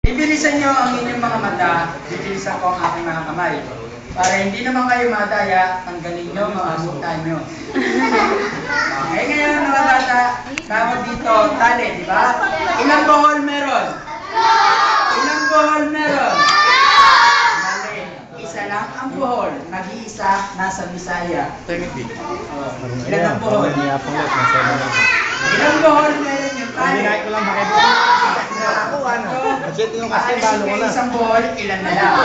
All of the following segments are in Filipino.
Bibilisan nyo ang inyong mga mata, bibilisan ko ang aking mga kamay. Para hindi naman kayo madaya, tanggalin nyo, maabutan nyo. Okay, ngayon mga bata, tawag dito, tali, di ba? Ilang bohol meron? Ilang bohol meron? Mali. Isa lang ang bohol. Nag-iisa, nasa Bisaya. Ilang bohol? Ilang bohol meron yung tali? Hindi ko lang makibot. Ako ano? Kasi yung kasi balo ko na. Isang bohol, ilan na lang?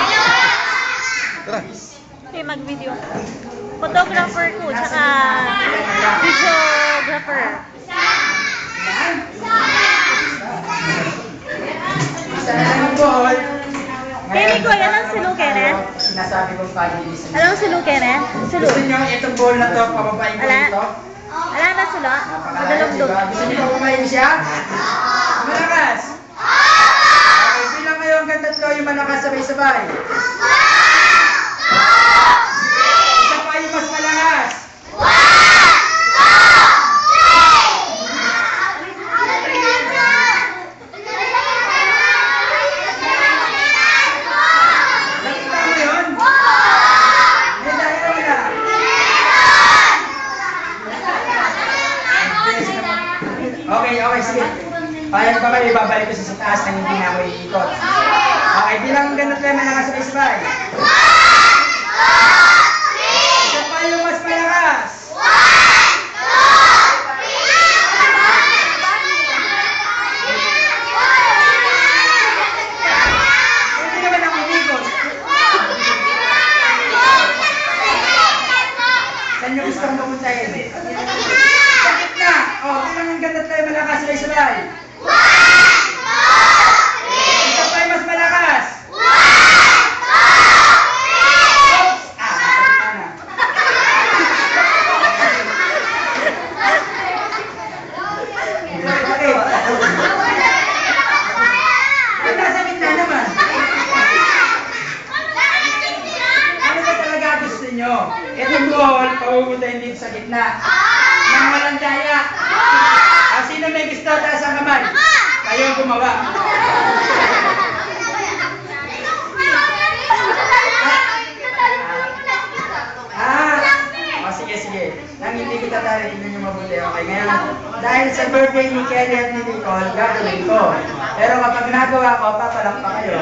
Tara. Okay, mag-video. Photographer ko, tsaka videographer. Ilan? Isa na lang ang bohol. Pili ko, yan ang sinukere. Sinasabi kong pabilisan. Anong sinukere? Sulo. Gusto nyo itong bowl na to, papapain ko Ala? dito? Ala na sulo? Napakalayo, Madulog diba? dog. Gusto nyo papapain siya? Malakas! Okay, bilang kayo hanggang tatlo yung malakas sabay-sabay. Isa pa yung mas malakas. Nakita mo yun? Medaya mo na. Okay, sige. Payag pa kayo, ibabalik ko sa taas na hindi na ako iikot. Okay, bilang ganun tayo malakas sabay-sabay. Isa pa yung mas malakas. Hindi naman ako umikot. Saan nyo gustong pumuntahin? Sa gitna. O, bilang ang ganda tayo malakas sabay-sabay. Isa pa yung mas malakas. Oops! Nasa gitna na. Bakit? Ba't nasa gitna naman? Ano ba talaga gusto nyo? Itong bohol, pahuhutayin dito sa gitna. Nang walang daya. Sino may gusto taas ang kamay? Kayo ang gumawa. Sige. Nang hindi kita tali, tignan nyo mabuti. Okay, ngayon, dahil sa birthday ni Kelly at ni Nicole, gagawin ko. Pero kapag nagawa ko, papalakpak kayo.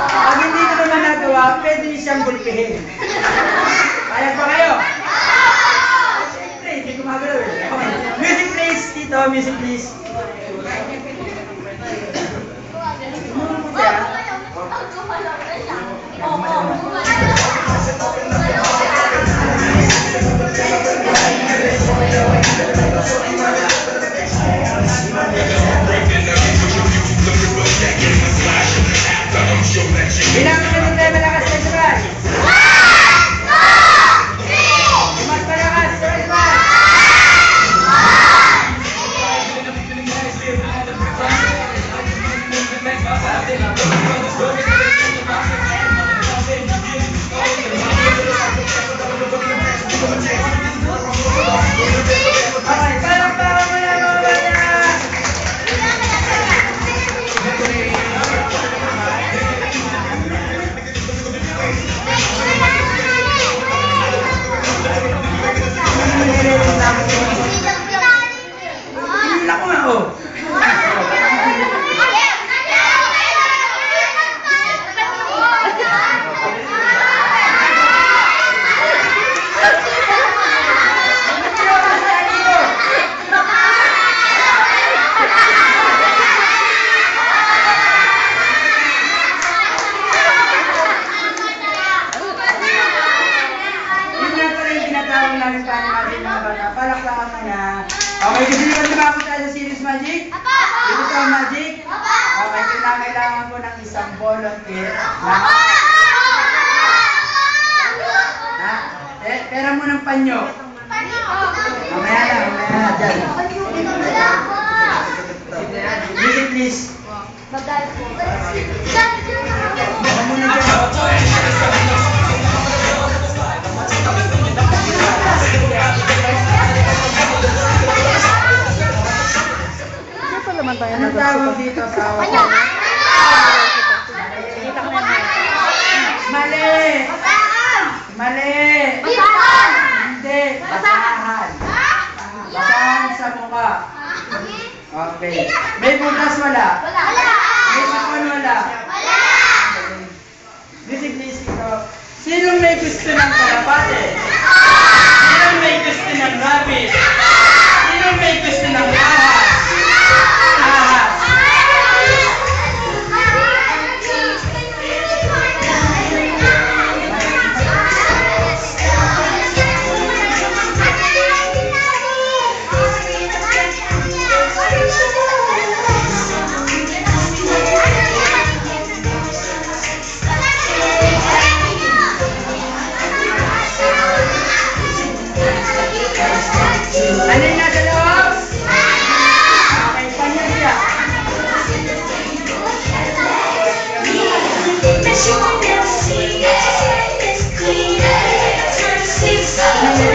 Pag hindi ko naman nagawa, pwede niyo siyang gulpihin. Payag pa kayo? Siyempre, hindi ko magalaw eh. Okay. Music please, Tito. Music please. Bilang ganun tayo malakas na sabay. Mas malakas, sabay-sabay. Okay, palakpakan mo na mga bata. Hinila ko nga, oh. Tinatawag namin paano natin mga bata. Palakpakan mo na. Okay, gusto nyo ba lumapit tayo sa Series Magic? Dito tayo Magic? Okay, kailangan ko ng isang volunteer na pera mo ng panyo. Mamaya na, dyan. Music please. Baka muna dyan. Ano pa naman tayo Anong tawag dito sa awa? Okay. May butas wala? May sipon wala? Nisig-nisig ko. Sinong may gusto ng kalapate? Sinong may gusto ng rabbit? Sinong may gusto ng ahas? Ahas. Ano yung nasa loob? Okay, saan yan siya? Sinong may